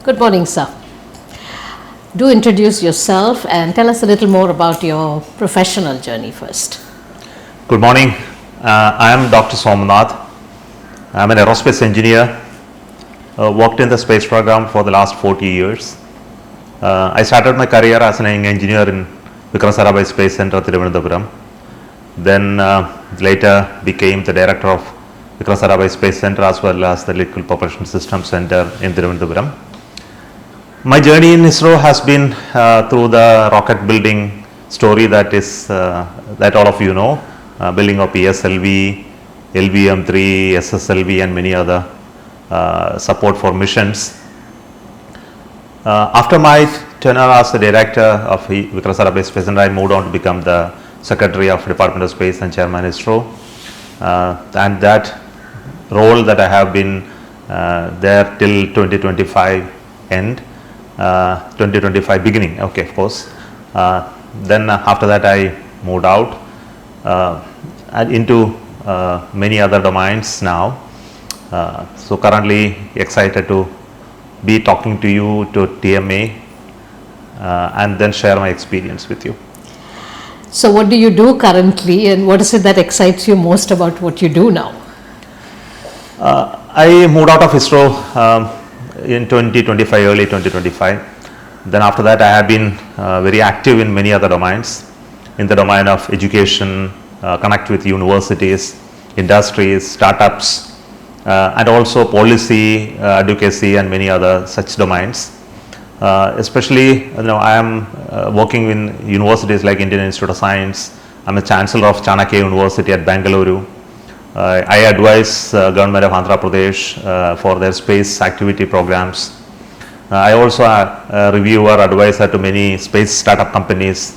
Good morning, sir. Do introduce yourself and tell us a little more about your professional journey first. Good morning. I am Dr. Somanath. I am an aerospace engineer. Worked in the space program for the last 40 years. I started my career as an engineer in Vikram Sarabhai Space Center, Thiruvananthapuram. Then later became the director of Vikram Sarabhai Space Center as well as the Liquid Propulsion System Center in Thiruvananthapuram. My journey in ISRO has been through the rocket building story that all of you know, building of PSLV, LVM3, SSLV and many other support for missions. After my tenure as the director of Vikram Sarabhai Space Center, I moved on to become the Secretary of Department of Space and Chairman ISRO, and that role that I have been there till 2025 end. 2025 beginning, okay, of course. Then after that I moved out and into many other domains now. So currently excited to be talking to you to TMA and then share my experience with you. So what do you do currently and what is it that excites you most about what you do now? I moved out of ISRO in 2025, early 2025. Then after that I have been very active in many other domains, in the domain of education, connect with universities, industries, startups, and also policy, advocacy and many other such domains. Especially, I am working in universities like Indian Institute of Science. I am a Chancellor of Chanakya University at Bangalore. I advise government of Andhra Pradesh for their space activity programs. I also review or advisor to many space startup companies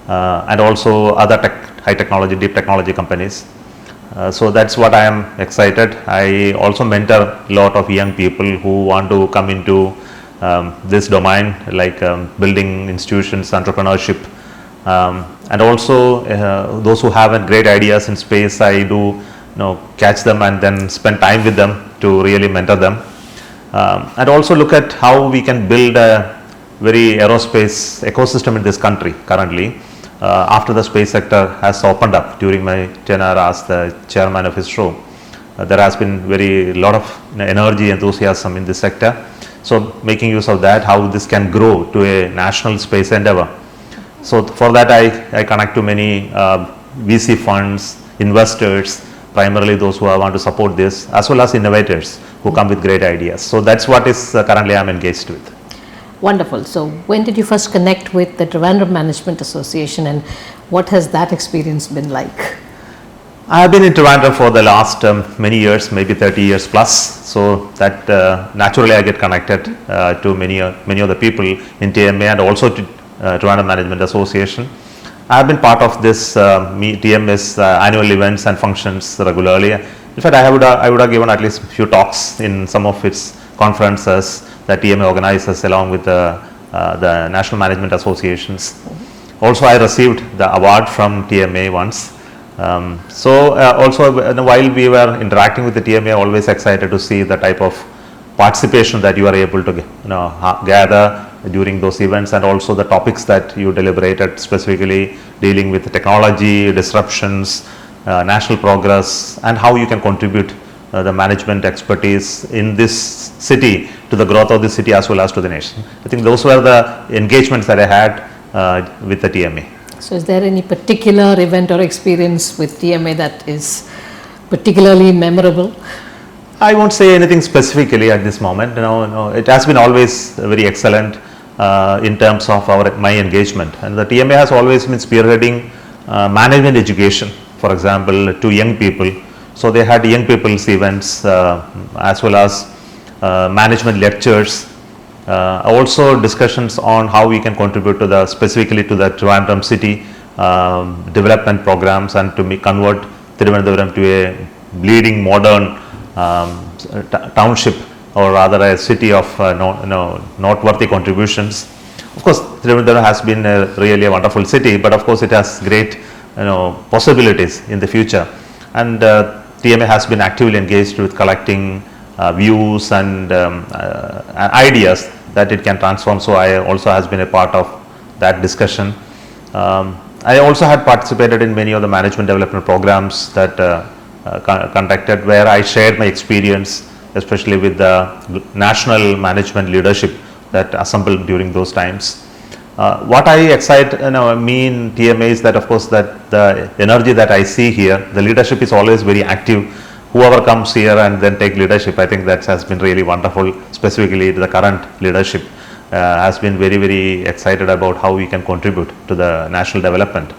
and also other high technology, deep technology companies. So that's what I am excited. I also mentor a lot of young people who want to come into this domain, like building institutions, entrepreneurship, and also those who have great ideas in space. I do catch them and then spend time with them to really mentor them, and also look at how we can build a very aerospace ecosystem in this country currently after the space sector has opened up during my tenure as the chairman of ISRO. There has been very lot of energy, enthusiasm in this sector. So making use of that, how this can grow to a national space endeavor. So for that I connect to many VC funds, investors, primarily those who want to support this, as well as innovators who come with great ideas. So that's what is currently I am engaged with. Wonderful. So when did you first connect with the Trivandrum Management Association and what has that experience been like? I have been in Trivandrum for the last many years, maybe 30 years plus. So that naturally I get connected to many of the people in TMA and also to Trivandrum Management Association. I have been part of this TMA's annual events and functions regularly. In fact, I would have given at least a few talks in some of its conferences that TMA organizes along with the National Management Associations. Also, I received the award from TMA once. Also, while we were interacting with the TMA, always excited to see the type of participation that you are able to gather during those events, and also the topics that you deliberated, specifically dealing with technology, disruptions, national progress, and how you can contribute the management expertise in this city to the growth of the city as well as to the nation. I think those were the engagements that I had with the TMA. So is there any particular event or experience with TMA that is particularly memorable? I won't say anything specifically at this moment. No, it has been always very excellent in terms of my engagement, and the TMA has always been spearheading management education, for example, to young people. So they had young people's events as well as management lectures, also discussions on how we can contribute to specifically to the Trivandrum city development programs and to convert Thiruvananthapuram to a bleeding modern township, or rather a city of noteworthy contributions. Of course, Thiruvananthapuram has been really a wonderful city, but of course it has great possibilities in the future, and TMA has been actively engaged with collecting views and ideas that it can transform. So I also has been a part of that discussion. I also had participated in many of the management development programs that conducted, where I shared my experience, especially with the national management leadership that assembled during those times. What I excite me in TMA is that, of course, that the energy that I see here, the leadership is always very active. Whoever comes here and then take leadership, I think that has been really wonderful. Specifically, the current leadership has been very, very excited about how we can contribute to the national development.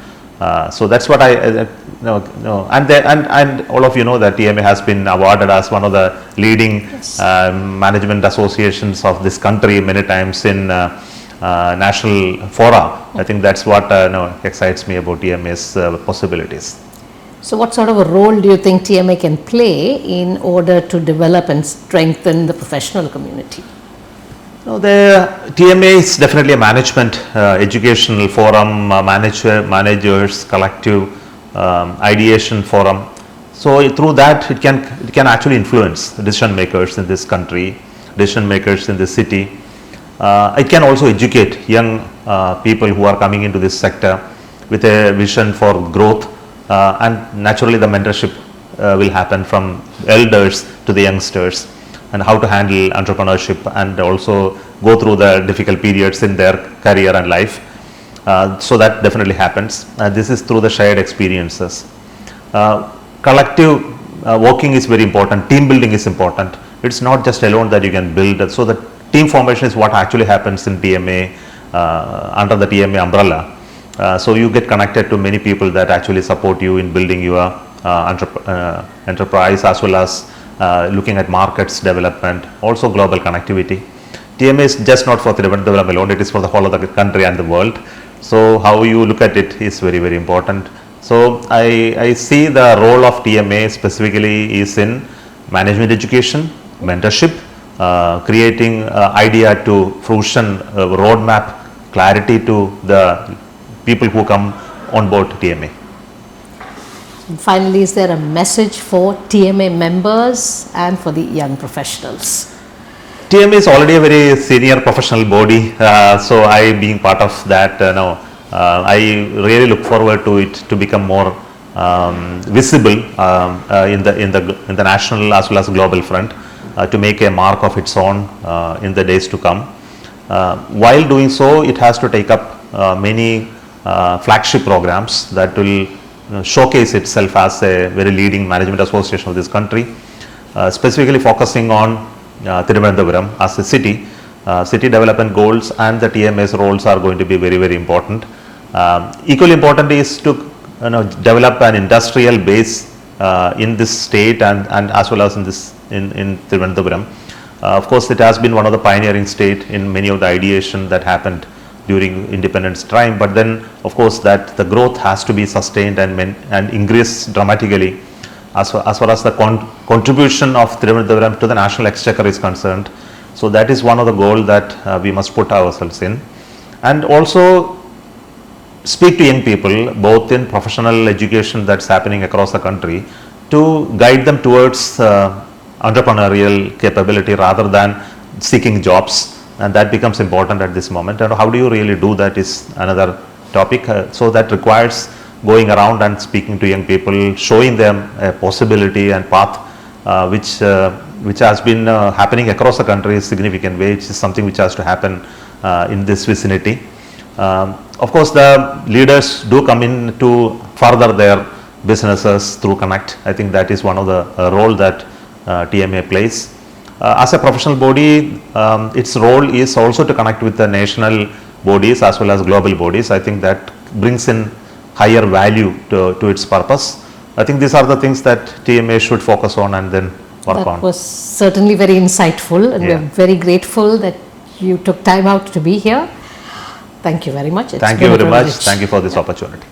So that's what I know. And all of you know that TMA has been awarded as one of the leading management associations of this country many times in national fora. I think that's what excites me about TMA's possibilities. So what sort of a role do you think TMA can play in order to develop and strengthen the professional community? The TMA is definitely a management educational forum, managers collective ideation forum. So through that it can actually influence decision makers in this country, decision makers in this city. It can also educate young people who are coming into this sector with a vision for growth, and naturally the mentorship will happen from elders to the youngsters, and how to handle entrepreneurship and also go through the difficult periods in their career and life. So that definitely happens. This is through the shared experiences. Collective working is very important. Team building is important. It's not just alone that you can build. So the team formation is what actually happens in TMA, under the TMA umbrella. So you get connected to many people that actually support you in building your enterprise, as well as looking at markets development, also global connectivity. TMA is just not for Thiruvananthapuram alone, it is for the whole of the country and the world. So how you look at it is very, very important. So I see the role of TMA specifically is in management education, mentorship, creating idea to fruition, roadmap, clarity to the people who come on board TMA. And finally, is there a message for TMA members and for the young professionals? TMA is already a very senior professional body, so I being part of that I really look forward to it to become more visible in the national as well as global front, to make a mark of its own in the days to come. While doing so, it has to take up many flagship programs that will showcase itself as a very leading management association of this country, specifically focusing on Thiruvananthapuram as a city. City development goals and the TMA's roles are going to be very, very important. Equally important is to develop an industrial base in this state and as well as in Thiruvananthapuram. Of course, it has been one of the pioneering state in many of the ideation that happened during independence time, but then of course that the growth has to be sustained and increase dramatically as far as the contribution of Thiruvananthapuram to the national exchequer is concerned. So that is one of the goals that we must put ourselves in, and also speak to young people both in professional education that's happening across the country, to guide them towards entrepreneurial capability rather than seeking jobs, and that becomes important at this moment. And how do you really do that is another topic. So that requires going around and speaking to young people, showing them a possibility and path which has been happening across the country in a significant way. It is something which has to happen in this vicinity. Of course, the leaders do come in to further their businesses through Connect. I think that is one of the role that TMA plays. As a professional body, its role is also to connect with the national bodies as well as global bodies. I think that brings in higher value to its purpose. I think these are the things that TMA should focus on and then work on. That was certainly very insightful, and we are very grateful that you took time out to be here. Thank you very much. Thank you very much. Thank you for this opportunity.